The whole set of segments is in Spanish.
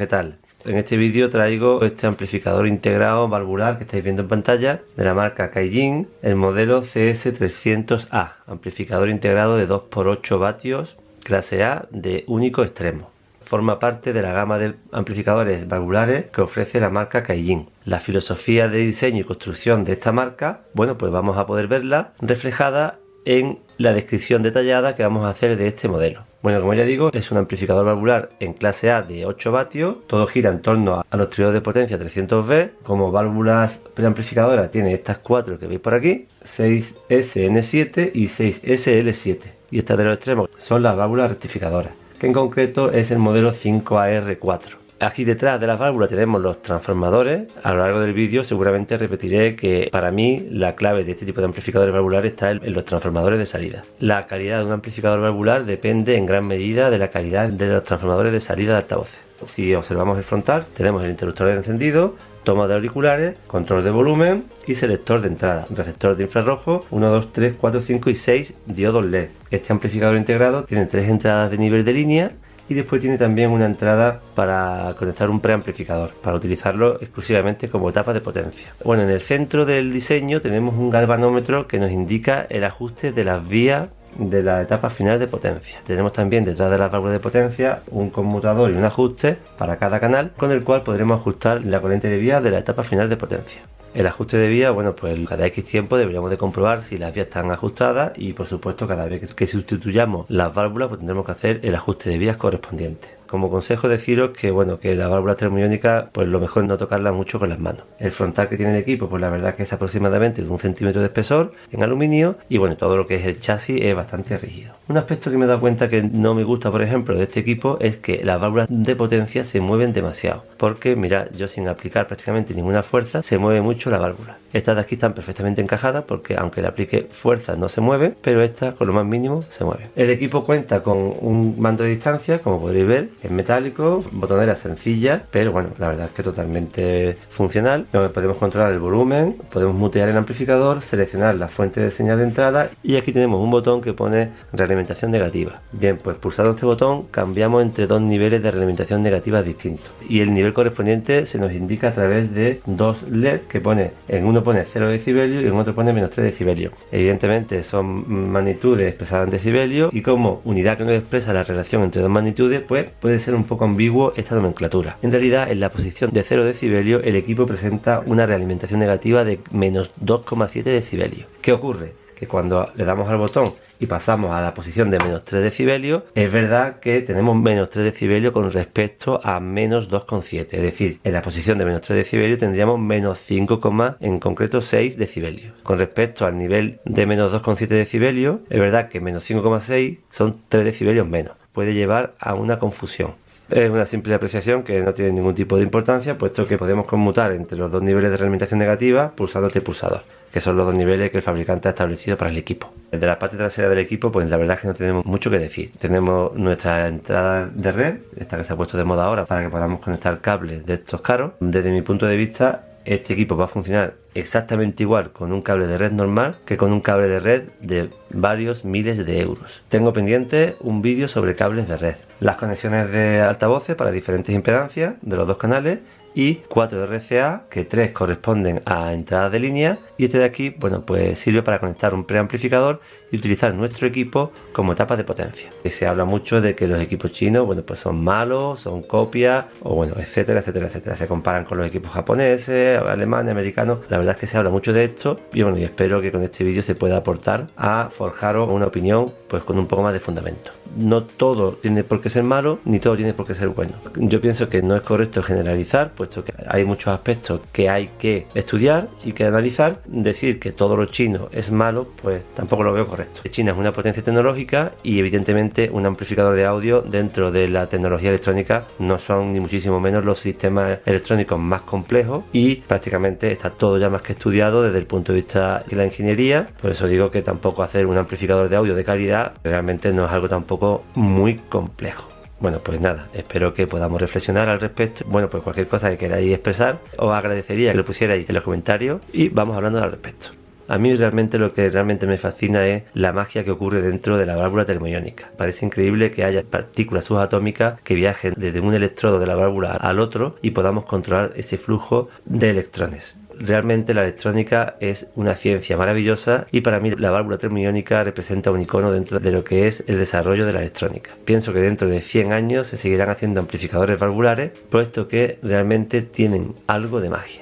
¿qué tal? En este vídeo traigo este amplificador integrado valvular que estáis viendo en pantalla de la marca Caijing, el modelo CS300A, amplificador integrado de 2x8 vatios, clase A de único extremo. Forma parte de la gama de amplificadores valvulares que ofrece la marca Caijing. La filosofía de diseño y construcción de esta marca, bueno, pues vamos a poder verla reflejada en la descripción detallada que vamos a hacer de este modelo. Bueno, como ya digo, es un amplificador valvular en clase A de 8 vatios, todo gira en torno a los triodos de potencia 300V. Como válvulas preamplificadoras tiene estas cuatro que veis por aquí, 6SN7 y 6SL7, y estas de los extremos son las válvulas rectificadoras, que en concreto es el modelo 5AR4. Aquí detrás de las válvulas tenemos los transformadores. A lo largo del vídeo seguramente repetiré que para mí la clave de este tipo de amplificadores valvulares está en los transformadores de salida. La calidad de un amplificador valvular depende en gran medida de la calidad de los transformadores de salida de altavoces. Si observamos el frontal, tenemos el interruptor de encendido, toma de auriculares, control de volumen y selector de entrada, receptor de infrarrojo, 1, 2, 3, 4, 5 y 6 diodos LED. Este amplificador integrado tiene 3 entradas de nivel de línea y después tiene también una entrada para conectar un preamplificador, para utilizarlo exclusivamente como etapa de potencia. Bueno, en el centro del diseño tenemos un galvanómetro que nos indica el ajuste de las vías de la etapa final de potencia. Tenemos también detrás de las válvulas de potencia un conmutador y un ajuste para cada canal, con el cual podremos ajustar la corriente de vía de la etapa final de potencia. El ajuste de vía, bueno, pues cada X tiempo deberíamos de comprobar si las vías están ajustadas y por supuesto cada vez que sustituyamos las válvulas pues tendremos que hacer el ajuste de vías correspondiente. Como consejo deciros que bueno, que la válvula termoiónica pues lo mejor es no tocarla mucho con las manos. El frontal que tiene el equipo pues la verdad que es aproximadamente de 1 centímetro de espesor en aluminio y bueno, todo lo que es el chasis es bastante rígido. Un aspecto que me he dado cuenta que no me gusta por ejemplo de este equipo es que las válvulas de potencia se mueven demasiado, porque mirad, yo sin aplicar prácticamente ninguna fuerza se mueve mucho la válvula. Estas de aquí están perfectamente encajadas porque aunque le aplique fuerza no se mueven, pero estas con lo más mínimo se mueven. El equipo cuenta con un mando de distancia, como podréis ver, es metálico, botonera sencilla, pero bueno, la verdad es que totalmente funcional, donde podemos controlar el volumen, podemos mutear el amplificador, seleccionar la fuente de señal de entrada y aquí tenemos un botón que pone realimentación negativa. Bien, pues pulsando este botón cambiamos entre dos niveles de realimentación negativa distintos y el nivel correspondiente se nos indica a través de dos LED que pone, en uno pone 0 decibelios y en otro pone menos 3 decibelios. Evidentemente son magnitudes expresadas en decibelios y como unidad que nos expresa la relación entre dos magnitudes, pues puede ser un poco ambiguo esta nomenclatura. En realidad en la posición de 0 decibelios el equipo presenta una realimentación negativa de menos 2,7 decibelios. ¿Qué ocurre? Que cuando le damos al botón y pasamos a la posición de menos 3 decibelios, es verdad que tenemos menos 3 decibelios con respecto a menos 2,7. Es decir, en la posición de menos 3 decibelios tendríamos menos 5, en concreto 6 decibelios. Con respecto al nivel de menos 2,7 decibelios, es verdad que menos 5,6 son 3 decibelios menos. Puede llevar a una confusión. Es una simple apreciación que no tiene ningún tipo de importancia, puesto que podemos conmutar entre los dos niveles de realimentación negativa pulsando este pulsador, que son los dos niveles que el fabricante ha establecido para el equipo. De la parte trasera del equipo, pues la verdad es que no tenemos mucho que decir. Tenemos nuestra entrada de red, esta que se ha puesto de moda ahora para que podamos conectar cables de estos caros. Desde mi punto de vista, este equipo va a funcionar exactamente igual con un cable de red normal que con un cable de red de varios miles de euros. Tengo pendiente un vídeo sobre cables de red, las conexiones de altavoces para diferentes impedancias de los dos canales y 4 RCA, que 3 corresponden a entradas de línea y este de aquí, bueno, pues sirve para conectar un preamplificador y utilizar nuestro equipo como etapa de potencia. Se habla mucho de que los equipos chinos, bueno, pues son malos, son copias o bueno, etcétera, etcétera, etcétera. Se comparan con los equipos japoneses, alemanes, americanos. La verdad es que se habla mucho de esto y bueno, y espero que con este vídeo se pueda aportar a forjaros una opinión pues con un poco más de fundamento. No todo tiene por qué ser malo, ni todo tiene por qué ser bueno. Yo pienso que no es correcto generalizar, puesto que hay muchos aspectos que hay que estudiar y que analizar. Decir que todo lo chino es malo, pues tampoco lo veo correcto. China es una potencia tecnológica y evidentemente un amplificador de audio dentro de la tecnología electrónica no son ni muchísimo menos los sistemas electrónicos más complejos y prácticamente está todo ya más que estudiado desde el punto de vista de la ingeniería. Por eso digo que tampoco hacer un amplificador de audio de calidad realmente no es algo tampoco muy complejo. Bueno, pues nada, espero que podamos reflexionar al respecto. Bueno, pues cualquier cosa que queráis expresar, os agradecería que lo pusierais en los comentarios y vamos hablando al respecto. A mí realmente lo que realmente me fascina es la magia que ocurre dentro de la válvula termodiónica. Parece increíble que haya partículas subatómicas que viajen desde un electrodo de la válvula al otro y podamos controlar ese flujo de electrones. Realmente la electrónica es una ciencia maravillosa y para mí la válvula termodiónica representa un icono dentro de lo que es el desarrollo de la electrónica. Pienso que dentro de 100 años se seguirán haciendo amplificadores valvulares, puesto que realmente tienen algo de magia.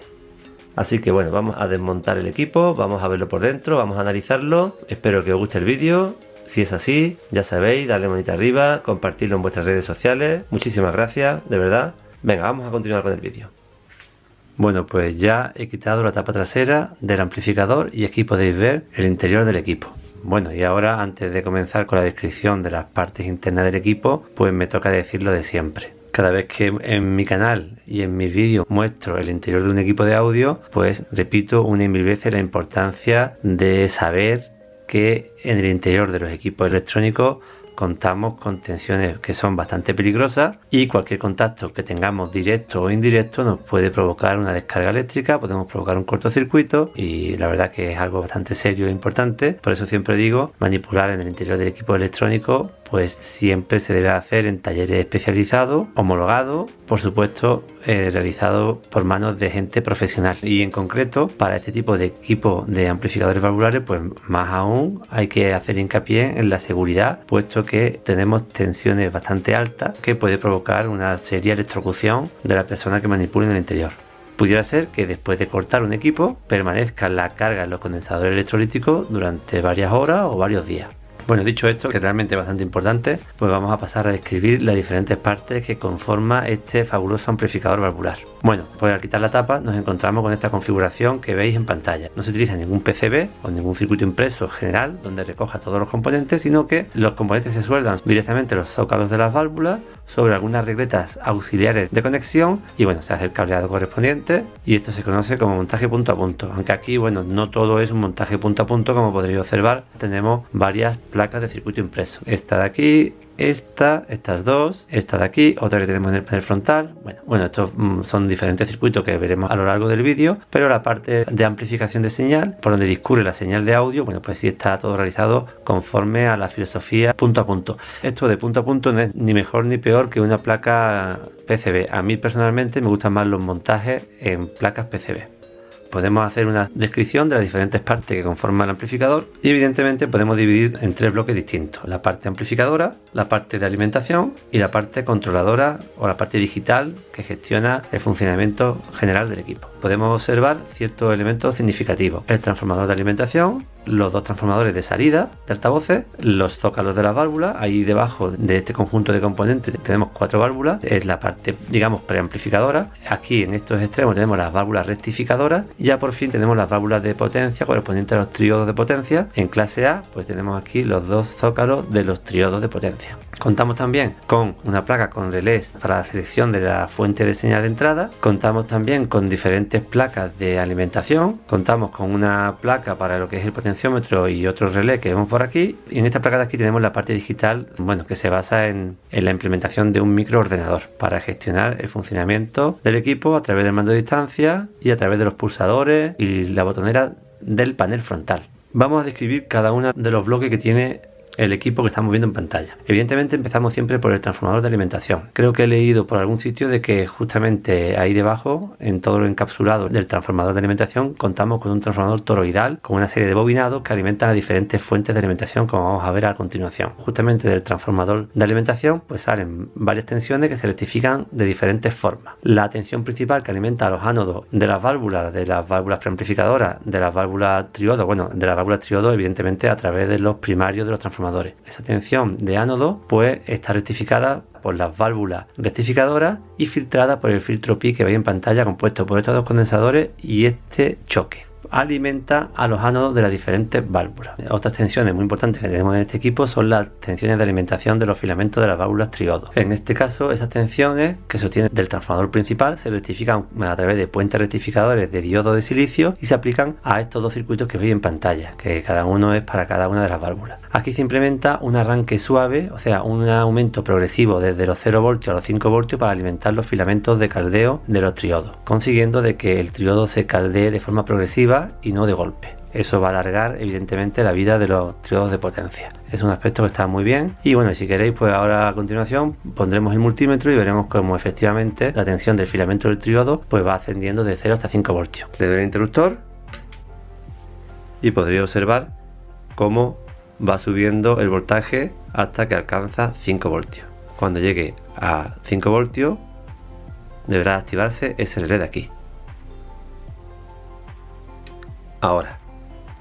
Así que bueno, vamos a desmontar el equipo, vamos a verlo por dentro, vamos a analizarlo. Espero que os guste el vídeo. Si es así, ya sabéis, darle manita arriba, compartirlo en vuestras redes sociales. Muchísimas gracias, de verdad. Venga, vamos a continuar con el vídeo. Bueno, pues ya he quitado la tapa trasera del amplificador y aquí podéis ver el interior del equipo. Bueno, y ahora antes de comenzar con la descripción de las partes internas del equipo, pues me toca decirlo de siempre. Cada vez que en mi canal y en mis vídeos muestro el interior de un equipo de audio, pues repito una y mil veces la importancia de saber que en el interior de los equipos electrónicos contamos con tensiones que son bastante peligrosas y cualquier contacto que tengamos directo o indirecto nos puede provocar una descarga eléctrica, podemos provocar un cortocircuito y la verdad que es algo bastante serio e importante. Por eso siempre digo, manipular en el interior del equipo electrónico pues siempre se debe hacer en talleres especializados, homologados, por supuesto realizado por manos de gente profesional. Y en concreto para este tipo de equipo de amplificadores valvulares pues más aún hay que hacer hincapié en la seguridad, puesto que tenemos tensiones bastante altas que puede provocar una seria electrocución de la persona que manipule en el interior. Pudiera ser que después de cortar un equipo permanezca la carga en los condensadores electrolíticos durante varias horas o varios días. Bueno, dicho esto, que realmente es bastante importante, pues vamos a pasar a describir las diferentes partes que conforman este fabuloso amplificador valvular. Bueno, pues al quitar la tapa nos encontramos con esta configuración que veis en pantalla. No se utiliza ningún PCB o ningún circuito impreso general donde recoja todos los componentes, sino que los componentes se sueldan directamente a los zócalos de las válvulas sobre algunas regletas auxiliares de conexión y bueno, se hace el cableado correspondiente y esto se conoce como montaje punto a punto, aunque aquí bueno, no todo es un montaje punto a punto, como podréis observar, tenemos varias placas de circuito impreso, esta de aquí, estas dos, esta de aquí, otra que tenemos en el panel frontal. Bueno, estos son diferentes circuitos que veremos a lo largo del vídeo, pero la parte de amplificación de señal, por donde discurre la señal de audio, bueno, pues sí está todo realizado conforme a la filosofía punto a punto. Esto de punto a punto no es ni mejor ni peor que una placa PCB. A mí personalmente me gustan más los montajes en placas PCB. Podemos hacer una descripción de las diferentes partes que conforman el amplificador y evidentemente podemos dividir en tres bloques distintos: la parte amplificadora, la parte de alimentación y la parte controladora o la parte digital que gestiona el funcionamiento general del equipo. Podemos observar ciertos elementos significativos: el transformador de alimentación, los dos transformadores de salida de altavoces, los zócalos de las válvulas. Ahí debajo de este conjunto de componentes tenemos 4 válvulas, es la parte digamos preamplificadora. Aquí en estos extremos tenemos las válvulas rectificadoras. Ya por fin tenemos las válvulas de potencia correspondientes a los triodos de potencia. En clase A pues tenemos aquí los dos zócalos de los triodos de potencia. Contamos también con una placa con relés para la selección de la fuente de señal de entrada. Contamos también con diferentes placas de alimentación. Contamos con una placa para lo que es el potenciómetro y otro relé que vemos por aquí. Y en esta placa de aquí tenemos la parte digital, bueno, que se basa en la implementación de un microordenador para gestionar el funcionamiento del equipo a través del mando de distancia y a través de los pulsadores y la botonera del panel frontal. Vamos a describir cada uno de los bloques que tiene el equipo que estamos viendo en pantalla. Evidentemente empezamos siempre por el transformador de alimentación. Creo que he leído por algún sitio de que justamente ahí debajo, en todo lo encapsulado del transformador de alimentación, contamos con un transformador toroidal con una serie de bobinados que alimentan a diferentes fuentes de alimentación, como vamos a ver a continuación. Justamente del transformador de alimentación pues salen varias tensiones que se rectifican de diferentes formas. La tensión principal que alimenta a los ánodos de las válvulas preamplificadoras, de las válvulas triodo, de las válvulas triodo evidentemente a través de los primarios de los transformadores. Esa tensión de ánodo pues está rectificada por las válvulas rectificadoras y filtrada por el filtro Pi que veis en pantalla, compuesto por estos dos condensadores y este choque. Alimenta a los ánodos de las diferentes válvulas. Otras tensiones muy importantes que tenemos en este equipo son las tensiones de alimentación de los filamentos de las válvulas triodo. En este caso, esas tensiones que se obtienen del transformador principal se rectifican a través de puentes rectificadores de diodo de silicio y se aplican a estos dos circuitos que veis en pantalla, que cada uno es para cada una de las válvulas. Aquí se implementa un arranque suave, o sea, un aumento progresivo desde los 0 voltios a los 5 voltios para alimentar los filamentos de caldeo de los triodos, consiguiendo de que el triodo se caldee de forma progresiva y no de golpe. Eso va a alargar evidentemente la vida de los triodos de potencia. Es un aspecto que está muy bien. Y bueno, si queréis, pues ahora a continuación pondremos el multímetro y veremos cómo efectivamente la tensión del filamento del triodo pues va ascendiendo de 0 hasta 5 voltios. Le doy al interruptor y podréis observar cómo va subiendo el voltaje hasta que alcanza 5 voltios. Cuando llegue a 5 voltios deberá activarse ese relé de aquí. Ahora,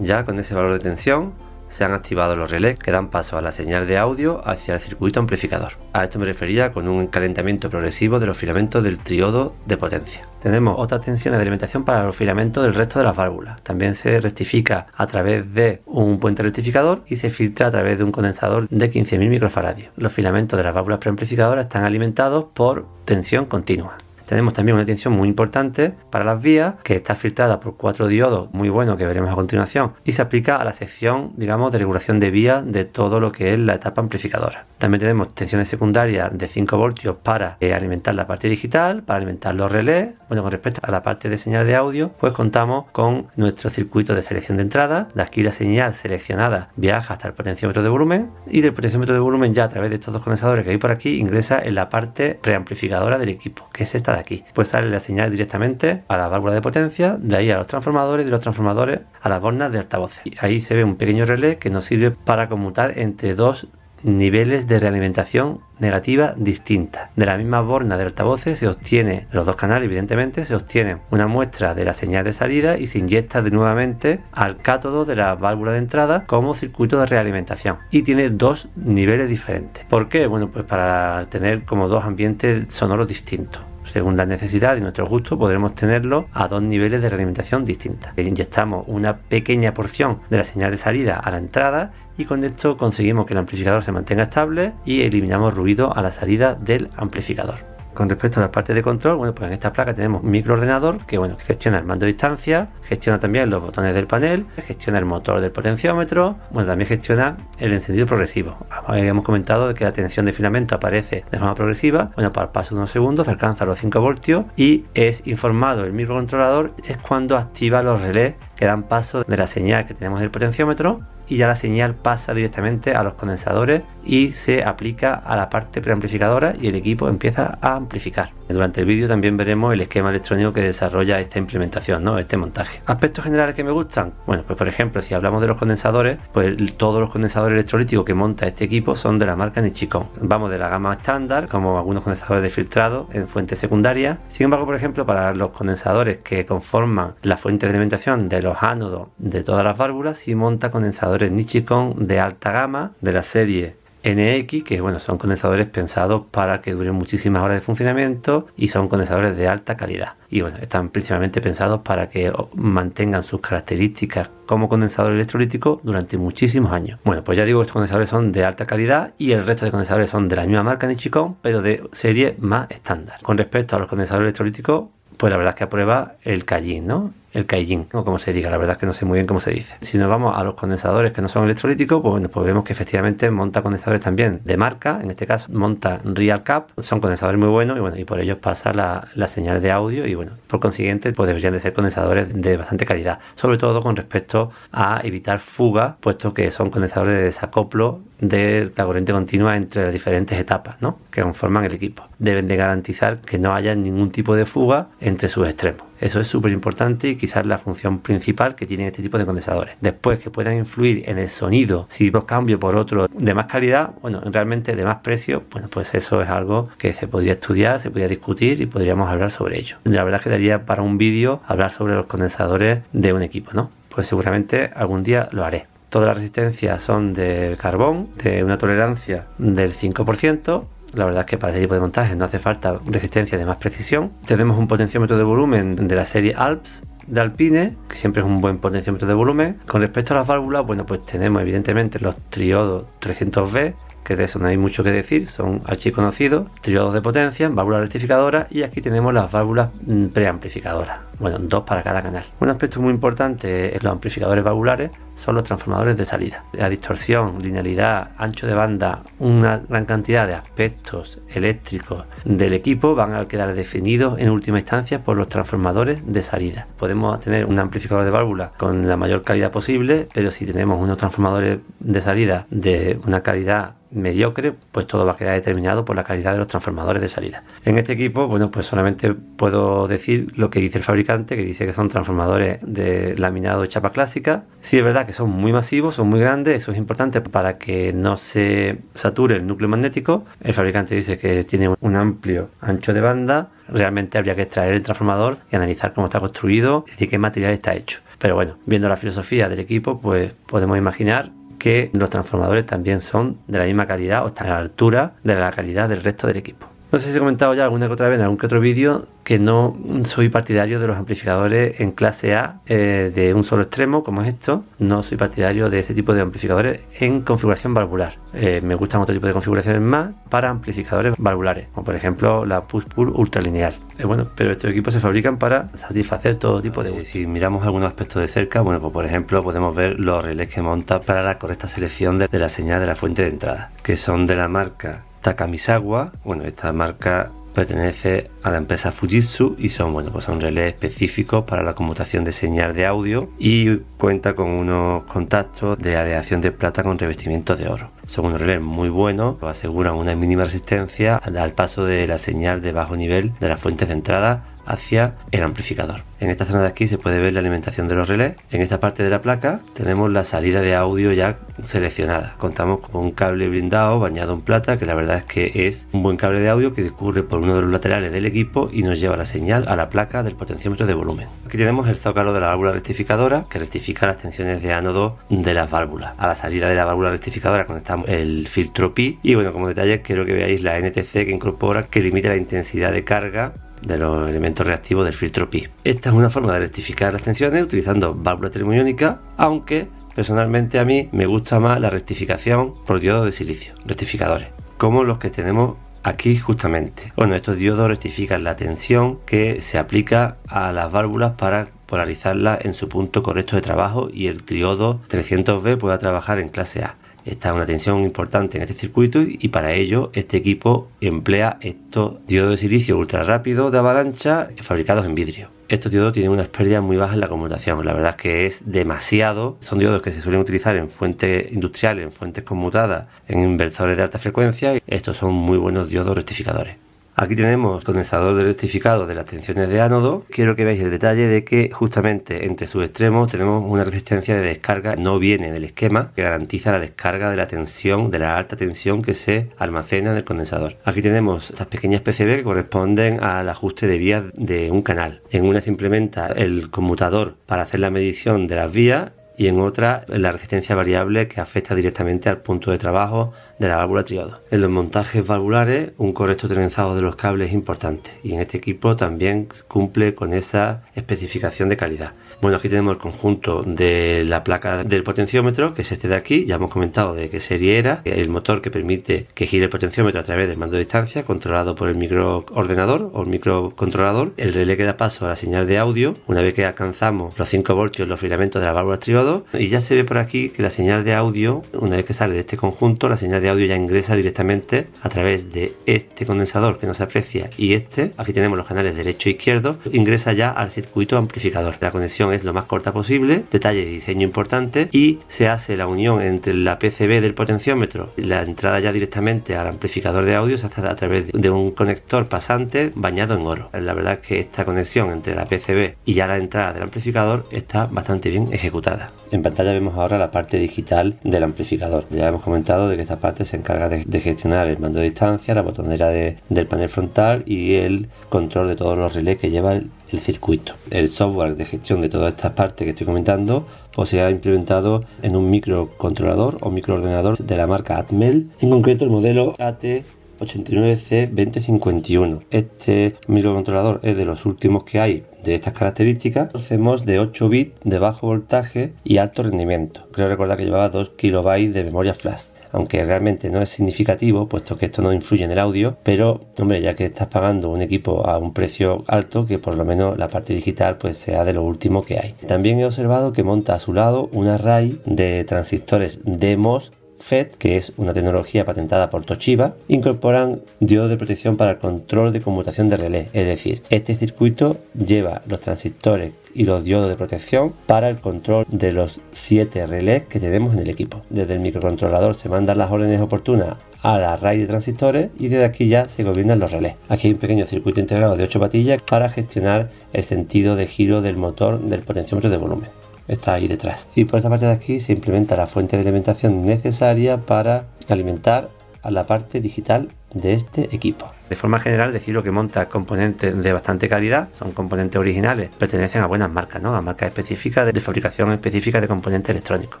ya con ese valor de tensión se han activado los relés que dan paso a la señal de audio hacia el circuito amplificador. A esto me refería con un calentamiento progresivo de los filamentos del triodo de potencia. Tenemos otras tensiones de alimentación para los filamentos del resto de las válvulas. También se rectifica a través de un puente rectificador y se filtra a través de un condensador de 15.000 microfaradios. Los filamentos de las válvulas preamplificadoras están alimentados por tensión continua. Tenemos también una tensión muy importante para las vías, que está filtrada por 4 diodos muy buenos que veremos a continuación, y se aplica a la sección, digamos, de regulación de vías de todo lo que es la etapa amplificadora. También tenemos tensiones secundarias de 5 voltios para alimentar la parte digital, para alimentar los relés. Bueno, con respecto a la parte de señal de audio, pues contamos con nuestro circuito de selección de entrada. De aquí la señal seleccionada viaja hasta el potenciómetro de volumen, y del potenciómetro de volumen ya a través de estos dos condensadores que hay por aquí ingresa en la parte preamplificadora del equipo, que es esta de aquí. Pues sale la señal directamente a la válvula de potencia, de ahí a los transformadores, de los transformadores a las bornas de altavoces. Y ahí se ve un pequeño relé que nos sirve para conmutar entre dos niveles de realimentación negativa distintas. De la misma borna de altavoces se obtiene, los dos canales evidentemente, se obtiene una muestra de la señal de salida y se inyecta nuevamente al cátodo de la válvula de entrada como circuito de realimentación, y tiene dos niveles diferentes. ¿Por qué? Bueno, pues para tener como dos ambientes sonoros distintos. Según la necesidad y nuestro gusto podremos tenerlo a dos niveles de realimentación distintas. Inyectamos una pequeña porción de la señal de salida a la entrada y con esto conseguimos que el amplificador se mantenga estable y eliminamos ruido a la salida del amplificador. Con respecto a la parte de control, bueno, pues en esta placa tenemos un microordenador que, bueno, que gestiona el mando de distancia, gestiona también los botones del panel, gestiona el motor del potenciómetro, bueno, también gestiona el encendido progresivo. Habíamos comentado que la tensión de filamento aparece de forma progresiva. Bueno, para el paso de unos segundos se alcanza los 5 voltios y es informado el microcontrolador es cuando activa los relés que dan paso de la señal que tenemos del potenciómetro, y ya la señal pasa directamente a los condensadores y se aplica a la parte preamplificadora y el equipo empieza a amplificar. Durante el vídeo también veremos el esquema electrónico que desarrolla esta implementación, ¿no? Este montaje. Aspectos generales que me gustan. Bueno, pues por ejemplo, si hablamos de los condensadores, pues todos los condensadores electrolíticos que monta este equipo son de la marca Nichicon. Vamos de la gama estándar, como algunos condensadores de filtrado en fuentes secundarias. Sin embargo, por ejemplo, para los condensadores que conforman la fuente de alimentación de los ánodos de todas las válvulas, sí monta condensadores Nichicon de alta gama de la serie NX, que bueno, son condensadores pensados para que duren muchísimas horas de funcionamiento y son condensadores de alta calidad, y bueno, están principalmente pensados para que mantengan sus características como condensador electrolítico durante muchísimos años. Bueno, pues ya digo, estos condensadores son de alta calidad y el resto de condensadores son de la misma marca Nichicon, pero de serie más estándar. Con respecto a los condensadores electrolíticos, pues la verdad es que aprueba el Kaijin, ¿no? El Kaijin, o como se diga, la verdad es que no sé muy bien cómo se dice. Si nos vamos a los condensadores que no son electrolíticos, pues, bueno, pues vemos que efectivamente monta condensadores también de marca. En este caso monta RealCap, son condensadores muy buenos y bueno, y por ellos pasa la señal de audio, y bueno, por consiguiente pues deberían de ser condensadores de bastante calidad, sobre todo con respecto a evitar fuga, puesto que son condensadores de desacoplo de la corriente continua entre las diferentes etapas, ¿no?, que conforman el equipo. Deben de garantizar que no haya ningún tipo de fuga entre sus extremos. Eso es súper importante y quizás la función principal que tienen este tipo de condensadores. Después, que puedan influir en el sonido si los cambio por otro de más calidad, bueno, realmente de más precio, bueno, pues eso es algo que se podría estudiar, se podría discutir y podríamos hablar sobre ello. La verdad es que daría para un vídeo hablar sobre los condensadores de un equipo, ¿no? Pues seguramente algún día lo haré. Todas las resistencias son de carbón, de una tolerancia del 5%. La verdad es que para este tipo de montajes no hace falta resistencia de más precisión. Tenemos un potenciómetro de volumen de la serie Alps de Alpine, que siempre es un buen potenciómetro de volumen. Con respecto a las válvulas, bueno, pues tenemos evidentemente los triodos 300V, que de eso no hay mucho que decir, son archiconocidos, triodos de potencia, válvulas rectificadoras y aquí tenemos las válvulas preamplificadoras. Bueno, 2 para cada canal. Un aspecto muy importante en los amplificadores valvulares son los transformadores de salida. La distorsión, linealidad, ancho de banda, una gran cantidad de aspectos eléctricos del equipo van a quedar definidos en última instancia por los transformadores de salida. Podemos tener un amplificador de válvula con la mayor calidad posible, pero si tenemos unos transformadores de salida de una calidad mediocre, pues todo va a quedar determinado por la calidad de los transformadores de salida. En este equipo, bueno, pues solamente puedo decir lo que dice el fabricante, que dice que son transformadores de laminado de chapa clásica. Sí, es verdad que son muy masivos, son muy grandes, eso es importante para que no se sature el núcleo magnético. El fabricante dice que tiene un amplio ancho de banda. Realmente habría que extraer el transformador y analizar cómo está construido y de qué material está hecho. Pero bueno, viendo la filosofía del equipo, pues podemos imaginar que los transformadores también son de la misma calidad o están a la altura de la calidad del resto del equipo. No sé si he comentado ya alguna que otra vez en algún que otro vídeo que no soy partidario de los amplificadores en clase A de un solo extremo como es esto. No soy partidario de ese tipo de amplificadores en configuración valvular. Me gustan otro tipo de configuraciones más para amplificadores valvulares, como por ejemplo la push-pull ultralineal. Bueno, pero estos equipos se fabrican para satisfacer todo tipo de... Si miramos algunos aspectos de cerca, bueno, pues por ejemplo podemos ver los relés que monta para la correcta selección de la señal de la fuente de entrada, que son de la marca Takamisawa. Bueno, esta marca pertenece a la empresa Fujitsu y son, bueno, pues son relés específicos para la conmutación de señal de audio y cuenta con unos contactos de aleación de plata con revestimientos de oro. Son unos relés muy buenos, aseguran una mínima resistencia al paso de la señal de bajo nivel de las fuentes de entrada hacia el amplificador. En esta zona de aquí se puede ver la alimentación de los relés. En esta parte de la placa tenemos la salida de audio ya seleccionada. Contamos con un cable blindado bañado en plata, que la verdad es que es un buen cable de audio que discurre por uno de los laterales del equipo y nos lleva la señal a la placa del potenciómetro de volumen. Aquí tenemos el zócalo de la válvula rectificadora, que rectifica las tensiones de ánodo de las válvulas. A la salida de la válvula rectificadora conectamos el filtro Pi y, bueno, como detalles quiero que veáis la NTC que incorpora, que limita la intensidad de carga de los elementos reactivos del filtro Pi. Esta es una forma de rectificar las tensiones utilizando válvula termodinámica, aunque personalmente a mí me gusta más la rectificación por diodos de silicio, rectificadores, como los que tenemos aquí justamente. Bueno, estos diodos rectifican la tensión que se aplica a las válvulas para polarizarlas en su punto correcto de trabajo y el triodo 300V pueda trabajar en clase A. Esta es una tensión importante en este circuito y para ello este equipo emplea estos diodos de silicio ultra rápidos de avalancha fabricados en vidrio. Estos diodos tienen unas pérdidas muy bajas en la conmutación, la verdad es que es demasiado. Son diodos que se suelen utilizar en fuentes industriales, en fuentes conmutadas, en inversores de alta frecuencia. Estos son muy buenos diodos rectificadores. Aquí tenemos condensador de rectificado de las tensiones de ánodo. Quiero que veáis el detalle de que justamente entre sus extremos tenemos una resistencia de descarga, no viene del esquema, que garantiza la descarga de la tensión, de la alta tensión que se almacena en el condensador. Aquí tenemos estas pequeñas PCB que corresponden al ajuste de vías de un canal. En una se implementa el conmutador para hacer la medición de las vías y en otra la resistencia variable que afecta directamente al punto de trabajo de la válvula triodo. En los montajes valvulares un correcto trenzado de los cables es importante y en este equipo también cumple con esa especificación de calidad. Bueno, aquí tenemos el conjunto de la placa del potenciómetro, que es este de aquí. Ya hemos comentado de qué serie era. El motor que permite que gire el potenciómetro a través del mando de distancia, controlado por el microordenador o el microcontrolador. El relé que da paso a la señal de audio, una vez que alcanzamos los 5 voltios, los filamentos de la válvula triodo. Y ya se ve por aquí que la señal de audio, una vez que sale de este conjunto, la señal de audio ya ingresa directamente a través de este condensador que no se aprecia y este. Aquí tenemos los canales derecho e izquierdo. Ingresa ya al circuito amplificador. La conexión es lo más corta posible, detalle de diseño importante, y se hace la unión entre la PCB del potenciómetro y la entrada ya directamente al amplificador de audio se hace a través de un conector pasante bañado en oro. La verdad es que esta conexión entre la PCB y ya la entrada del amplificador está bastante bien ejecutada. En pantalla vemos ahora la parte digital del amplificador. Ya hemos comentado de que esta parte se encarga de gestionar el mando de distancia, la botonera del panel frontal y el control de todos los relés que lleva el circuito. El software de gestión de todas estas partes que estoy comentando pues se ha implementado en un microcontrolador o microordenador de la marca Atmel, en concreto el modelo AT89C2051. Este microcontrolador es de los últimos que hay de estas características. CMOS de 8 bits de bajo voltaje y alto rendimiento. Creo recordar que llevaba 2 KB de memoria flash. aunque realmente no es significativo, puesto que esto no influye en el audio, pero hombre, ya que estás pagando un equipo a un precio alto, que por lo menos la parte digital pues sea de lo último que hay. También he observado que monta a su lado un array de transistores DMOS FET, que es una tecnología patentada por Toshiba. Incorporan diodos de protección para el control de conmutación de relé, es decir, este circuito lleva los transistores y los diodos de protección para el control de los 7 relés que tenemos en el equipo. Desde el microcontrolador se mandan las órdenes oportunas al array de transistores y desde aquí ya se gobiernan los relés. Aquí hay un pequeño circuito integrado de 8 patillas para gestionar el sentido de giro del motor del potenciómetro de volumen. Está ahí detrás. Y por esta parte de aquí se implementa la fuente de alimentación necesaria para alimentar a la parte digital de este equipo. De forma general, deciros que monta componentes de bastante calidad, son componentes originales, pertenecen a buenas marcas, ¿no? A marcas específicas de fabricación específica de componentes electrónicos.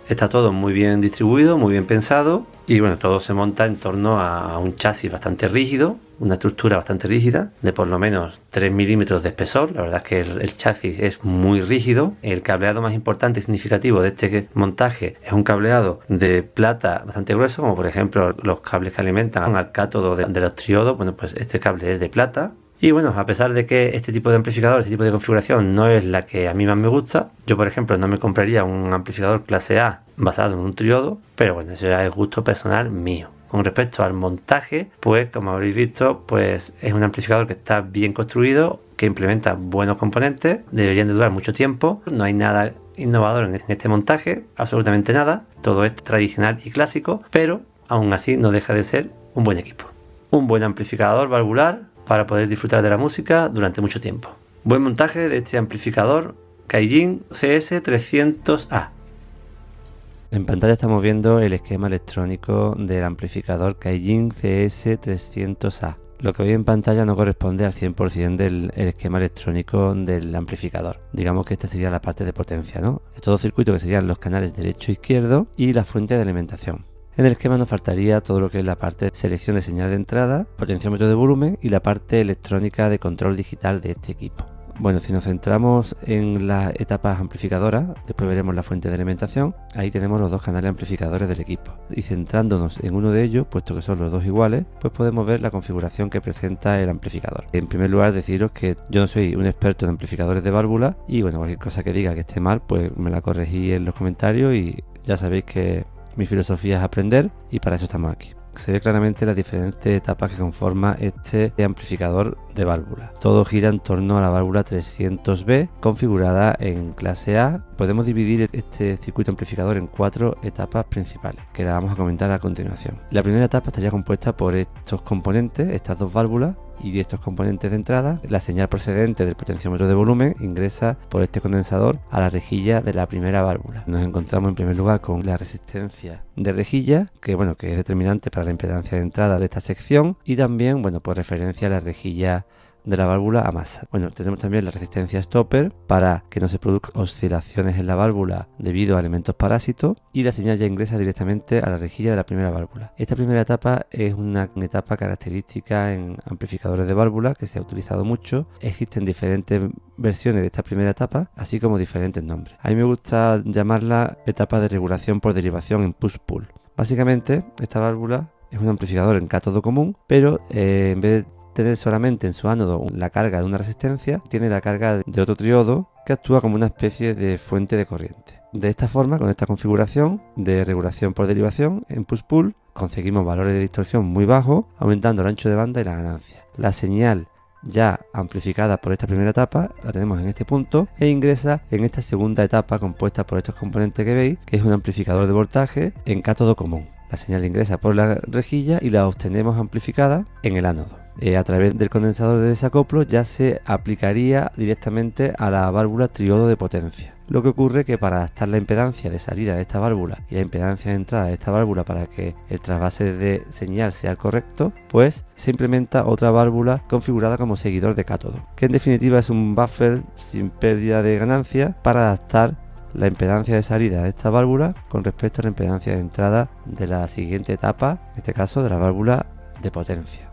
Está todo muy bien distribuido, muy bien pensado y bueno, todo se monta en torno a un chasis bastante rígido, una estructura bastante rígida, de por lo menos 3 milímetros de espesor. La verdad es que el chasis es muy rígido. El cableado más importante y significativo de este montaje es un cableado de plata bastante grueso, como por ejemplo los cables que alimentan al cátodo de los triodos. Bueno, pues este cable es de plata. Y bueno, a pesar de que este tipo de amplificador, este tipo de configuración no es la que a mí más me gusta, yo por ejemplo no me compraría un amplificador clase A basado en un triodo, pero bueno, eso ya es gusto personal mío. Con respecto al montaje, pues como habréis visto, pues es un amplificador que está bien construido, que implementa buenos componentes, deberían de durar mucho tiempo, no hay nada innovador en este montaje, absolutamente nada, todo es tradicional y clásico, pero aún así no deja de ser un buen equipo. Un buen amplificador valvular para poder disfrutar de la música durante mucho tiempo. Buen montaje de este amplificador Kaijin CS300A. En pantalla estamos viendo el esquema electrónico del amplificador Kaijin CS300A. Lo que veis en pantalla no corresponde al 100% del esquema electrónico del amplificador. Digamos que esta sería la parte de potencia, ¿no? Es todo circuito que serían los canales derecho e izquierdo y la fuente de alimentación. En el esquema nos faltaría todo lo que es la parte de selección de señal de entrada, potenciómetro de volumen y la parte electrónica de control digital de este equipo. Bueno, si nos centramos en las etapas amplificadoras, después veremos la fuente de alimentación, ahí tenemos los dos canales amplificadores del equipo. Y centrándonos en uno de ellos, puesto que son los dos iguales, pues podemos ver la configuración que presenta el amplificador. En primer lugar, deciros que yo no soy un experto en amplificadores de válvula y bueno, cualquier cosa que diga que esté mal, pues me la corregí en los comentarios y ya sabéis que mi filosofía es aprender y para eso estamos aquí. Se ve claramente las diferentes etapas que conforman este amplificador de válvula. Todo gira en torno a la válvula 300B configurada en clase A. Podemos dividir este circuito amplificador en 4 etapas principales, que las vamos a comentar a continuación. La primera etapa estaría compuesta por estos componentes, estas dos válvulas, y estos componentes de entrada. La señal procedente del potenciómetro de volumen ingresa por este condensador a la rejilla de la primera válvula. Nos encontramos en primer lugar con la resistencia de rejilla, que es determinante para la impedancia de entrada de esta sección, y también por referencia a la rejilla de la válvula a masa. Tenemos también la resistencia stopper para que no se produzcan oscilaciones en la válvula debido a elementos parásitos, y la señal ya ingresa directamente a la rejilla de la primera válvula. Esta primera etapa es una etapa característica en amplificadores de válvula que se ha utilizado mucho. Existen diferentes versiones de esta primera etapa, así como diferentes nombres. A mí me gusta llamarla etapa de regulación por derivación en push-pull. Básicamente, esta válvula es un amplificador en cátodo común, pero en vez de tener solamente en su ánodo la carga de una resistencia, tiene la carga de otro triodo que actúa como una especie de fuente de corriente. De esta forma, con esta configuración de regulación por derivación en push-pull, conseguimos valores de distorsión muy bajos, aumentando el ancho de banda y la ganancia. La señal ya amplificada por esta primera etapa la tenemos en este punto e ingresa en esta segunda etapa compuesta por estos componentes que veis, que es un amplificador de voltaje en cátodo común. La señal ingresa por la rejilla y la obtenemos amplificada en el ánodo. A través del condensador de desacoplo ya se aplicaría directamente a la válvula triodo de potencia. Lo que ocurre que para adaptar la impedancia de salida de esta válvula y la impedancia de entrada de esta válvula para que el trasvase de señal sea el correcto, pues se implementa otra válvula configurada como seguidor de cátodo, que en definitiva es un buffer sin pérdida de ganancia para adaptar la impedancia de salida de esta válvula con respecto a la impedancia de entrada de la siguiente etapa, en este caso de la válvula de potencia.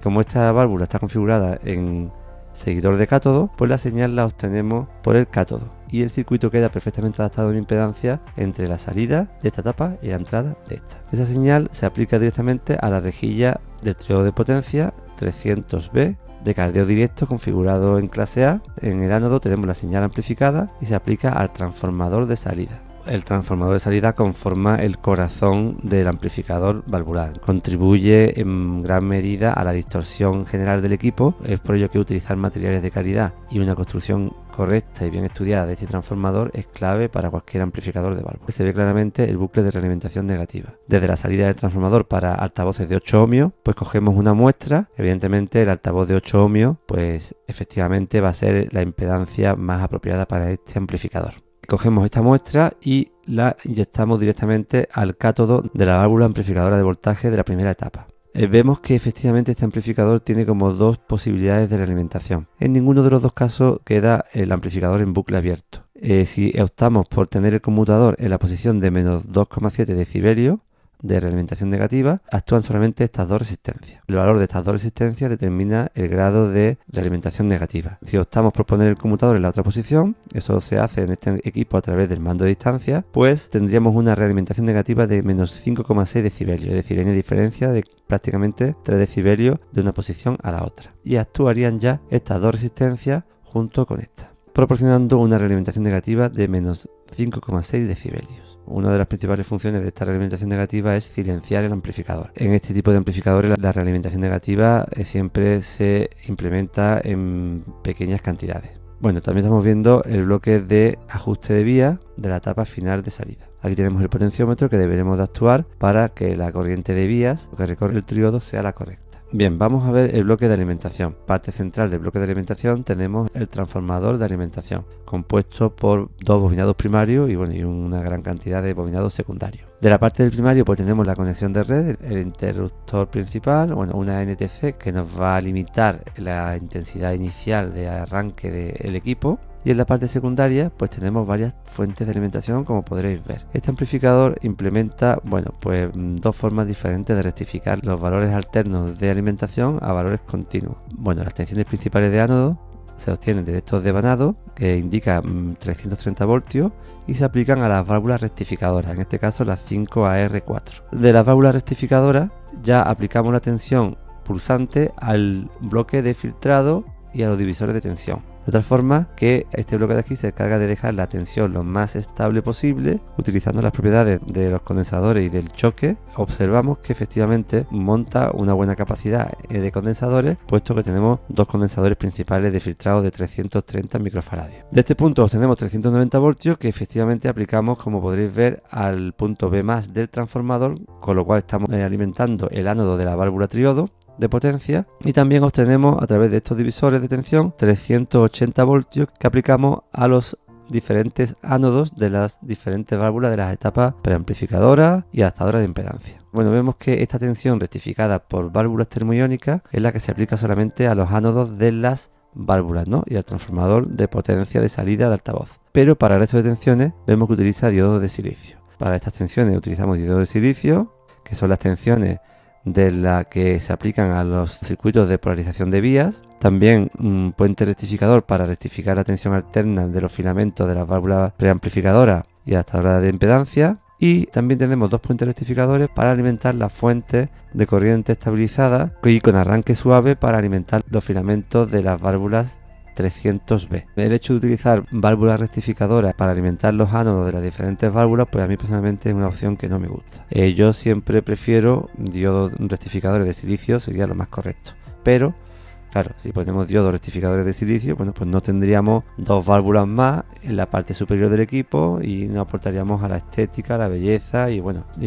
Como esta válvula está configurada en seguidor de cátodo, pues la señal la obtenemos por el cátodo y el circuito queda perfectamente adaptado en impedancia entre la salida de esta tapa y la entrada de esta. Esa señal se aplica directamente a la rejilla del triodo de potencia 300B de cardeo directo configurado en clase A. En el ánodo tenemos la señal amplificada y se aplica al transformador de salida. El transformador de salida conforma el corazón del amplificador valvular. Contribuye en gran medida a la distorsión general del equipo. Es por ello que utilizar materiales de calidad y una construcción correcta y bien estudiada de este transformador es clave para cualquier amplificador de válvulas. Se ve claramente el bucle de realimentación negativa. Desde la salida del transformador para altavoces de 8 ohmios, pues cogemos una muestra. Evidentemente el altavoz de 8 ohmios, pues efectivamente va a ser la impedancia más apropiada para este amplificador. Cogemos esta muestra y la inyectamos directamente al cátodo de la válvula amplificadora de voltaje de la primera etapa. Vemos que efectivamente este amplificador tiene como dos posibilidades de realimentación. En ninguno de los dos casos queda el amplificador en bucle abierto. Si optamos por tener el conmutador en la posición de menos 2,7 decibelios de realimentación negativa, actúan solamente estas dos resistencias. El valor de estas dos resistencias determina el grado de realimentación negativa. Si optamos por poner el conmutador en la otra posición, eso se hace en este equipo a través del mando de distancia, pues tendríamos una realimentación negativa de menos 5,6 decibelios, es decir, hay una diferencia de prácticamente 3 decibelios de una posición a la otra. Y actuarían ya estas dos resistencias junto con esta, proporcionando una realimentación negativa de menos 5,6 decibelios. Una de las principales funciones de esta realimentación negativa es silenciar el amplificador. En este tipo de amplificadores la realimentación negativa siempre se implementa en pequeñas cantidades. Bueno, también estamos viendo el bloque de ajuste de vía de la etapa final de salida. Aquí tenemos el potenciómetro que deberemos de actuar para que la corriente de vías que recorre el triodo sea la correcta. Bien, vamos a ver el bloque de alimentación. Parte central del bloque de alimentación tenemos el transformador de alimentación, compuesto por dos bobinados primarios y una gran cantidad de bobinados secundarios. De la parte del primario pues tenemos la conexión de red, el interruptor principal, una NTC que nos va a limitar la intensidad inicial de arranque del equipo. Y en la parte secundaria pues tenemos varias fuentes de alimentación, como podréis ver. Este amplificador implementa dos formas diferentes de rectificar los valores alternos de alimentación a valores continuos. Las tensiones principales de ánodo se obtienen de estos de vanado que indican 330 voltios y se aplican a las válvulas rectificadoras, en este caso las 5AR4. De las válvulas rectificadoras ya aplicamos la tensión pulsante al bloque de filtrado y a los divisores de tensión, de tal forma que este bloque de aquí se encarga de dejar la tensión lo más estable posible. Utilizando las propiedades de los condensadores y del choque, observamos que efectivamente monta una buena capacidad de condensadores, puesto que tenemos dos condensadores principales de filtrado de 330 microfaradios. De este punto obtenemos 390 voltios que efectivamente aplicamos, como podréis ver, al punto B+ del transformador, con lo cual estamos alimentando el ánodo de la válvula triodo de potencia, y también obtenemos a través de estos divisores de tensión 380 voltios que aplicamos a los diferentes ánodos de las diferentes válvulas de las etapas preamplificadoras y adaptadoras de impedancia. Vemos que esta tensión rectificada por válvulas termoiónicas es la que se aplica solamente a los ánodos de las válvulas, y al transformador de potencia de salida de altavoz. Pero para el resto de tensiones vemos que utiliza diodos de silicio. Para estas tensiones utilizamos diodos de silicio, que son las tensiones de la que se aplican a los circuitos de polarización de vías. También un puente rectificador para rectificar la tensión alterna de los filamentos de las válvulas preamplificadoras y adaptadoras de impedancia. Y también tenemos dos puentes rectificadores para alimentar las fuentes de corriente estabilizada y con arranque suave para alimentar los filamentos de las válvulas 300B. El hecho de utilizar válvulas rectificadoras para alimentar los ánodos de las diferentes válvulas, pues a mí personalmente es una opción que no me gusta. Yo siempre prefiero diodos rectificadores de silicio, sería lo más correcto. Pero, claro, si ponemos diodos rectificadores de silicio, pues no tendríamos dos válvulas más en la parte superior del equipo y no aportaríamos a la estética, a la belleza y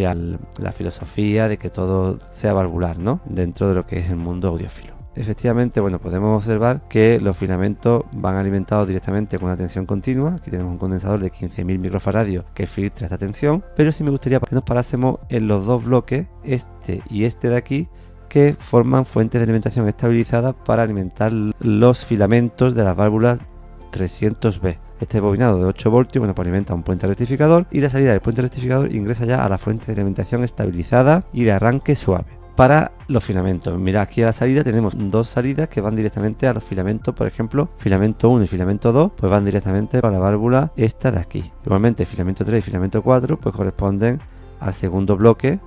a la filosofía de que todo sea valvular, dentro de lo que es el mundo audiófilo. Efectivamente, podemos observar que los filamentos van alimentados directamente con una tensión continua. Aquí tenemos un condensador de 15.000 microfaradios que filtra esta tensión, pero sí me gustaría que nos parásemos en los dos bloques, este y este de aquí, que forman fuentes de alimentación estabilizadas para alimentar los filamentos de las válvulas 300B. Este bobinado de 8 voltios pues alimenta un puente rectificador y la salida del puente rectificador ingresa ya a la fuente de alimentación estabilizada y de arranque suave. para los filamentos. Mirad, aquí a la salida tenemos dos salidas que van directamente a los filamentos. Por ejemplo, filamento 1 y filamento 2 pues van directamente a la válvula esta de aquí. Igualmente filamento 3 y filamento 4 pues corresponden al segundo bloque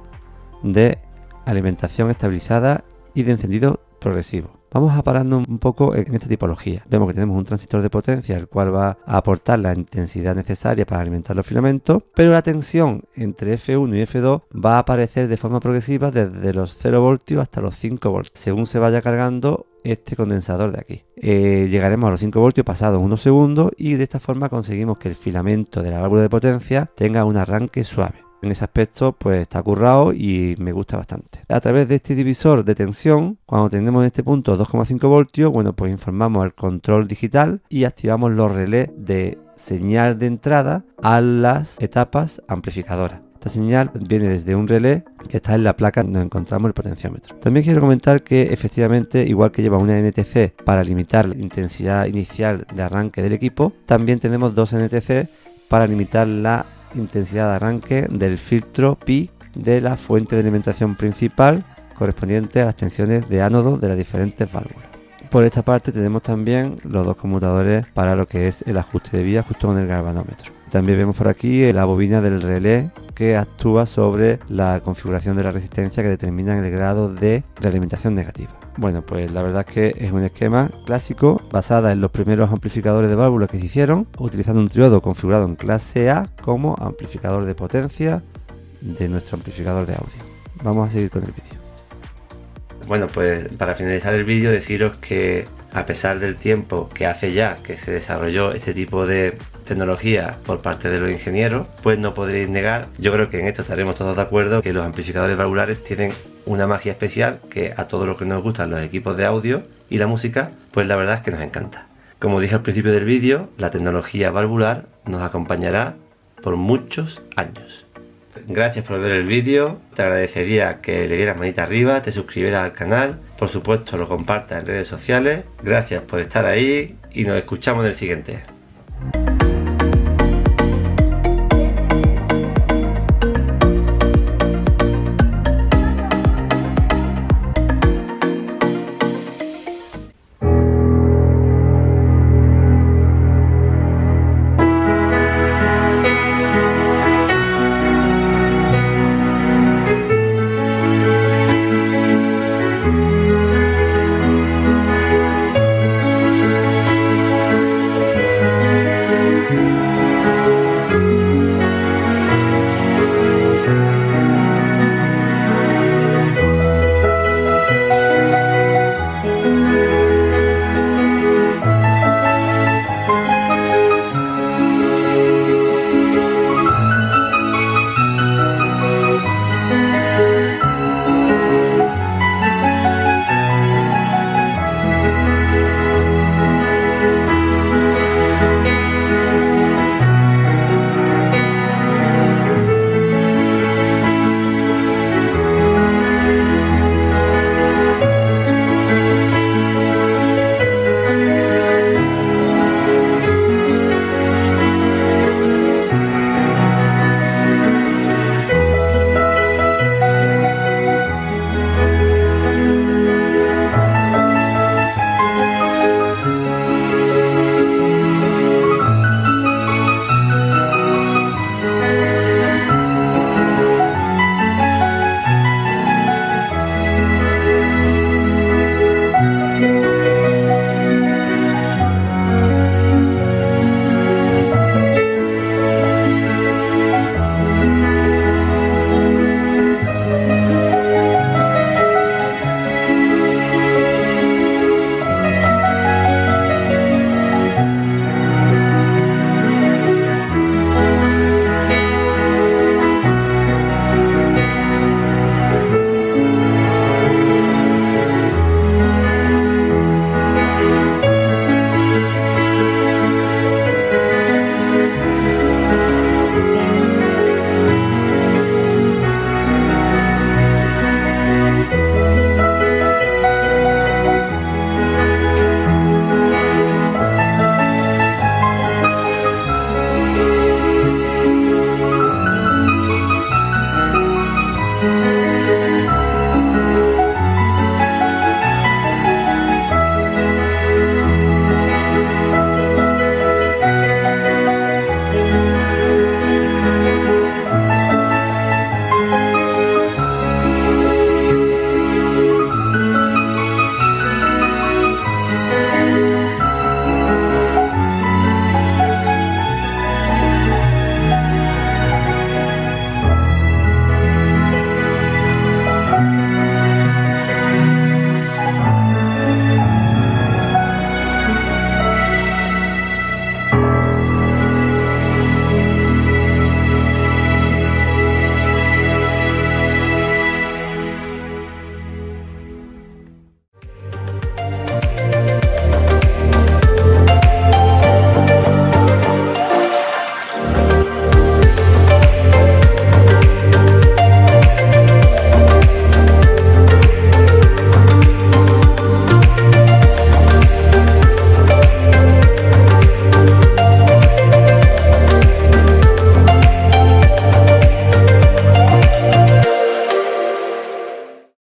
de alimentación estabilizada y de encendido progresivo. Vamos a pararnos un poco en esta tipología. Vemos que tenemos un transistor de potencia, el cual va a aportar la intensidad necesaria para alimentar los filamentos, pero la tensión entre F1 y F2 va a aparecer de forma progresiva desde los 0 voltios hasta los 5 voltios, según se vaya cargando este condensador de aquí. Llegaremos a los 5 voltios pasados unos segundos y de esta forma conseguimos que el filamento de la válvula de potencia tenga un arranque suave. En ese aspecto pues está currado y me gusta bastante. A través de este divisor de tensión, cuando tenemos en este punto 2,5 voltios, bueno, pues informamos al control digital y activamos los relés de señal de entrada a las etapas amplificadoras. Esta señal viene desde un relé que está en la placa donde encontramos el potenciómetro. También quiero comentar que efectivamente, igual que lleva una NTC para limitar la intensidad inicial de arranque del equipo, también tenemos dos NTC para limitar la intensidad de arranque del filtro pi de la fuente de alimentación principal correspondiente a las tensiones de ánodo de las diferentes válvulas. Por esta parte tenemos también los dos conmutadores para lo que es el ajuste de vía justo con el galvanómetro. También vemos por aquí la bobina del relé que actúa sobre la configuración de la resistencia que determina el grado de realimentación negativa. Bueno, pues la verdad es que es un esquema clásico basada en los primeros amplificadores de válvulas que se hicieron, utilizando un triodo configurado en clase A como amplificador de potencia de nuestro amplificador de audio. Vamos a seguir con el vídeo. Bueno, pues para finalizar el vídeo deciros que a pesar del tiempo que hace ya que se desarrolló este tipo de tecnología por parte de los ingenieros, pues no podréis negar, yo creo que en esto estaremos todos de acuerdo, que los amplificadores valvulares tienen una magia especial que a todos los que nos gustan los equipos de audio y la música, pues la verdad es que nos encanta. Como dije al principio del vídeo, la tecnología valvular nos acompañará por muchos años. Gracias por ver el vídeo, te agradecería que le dieras manita arriba, te suscribieras al canal, por supuesto lo compartas en redes sociales. Gracias por estar ahí y nos escuchamos en el siguiente.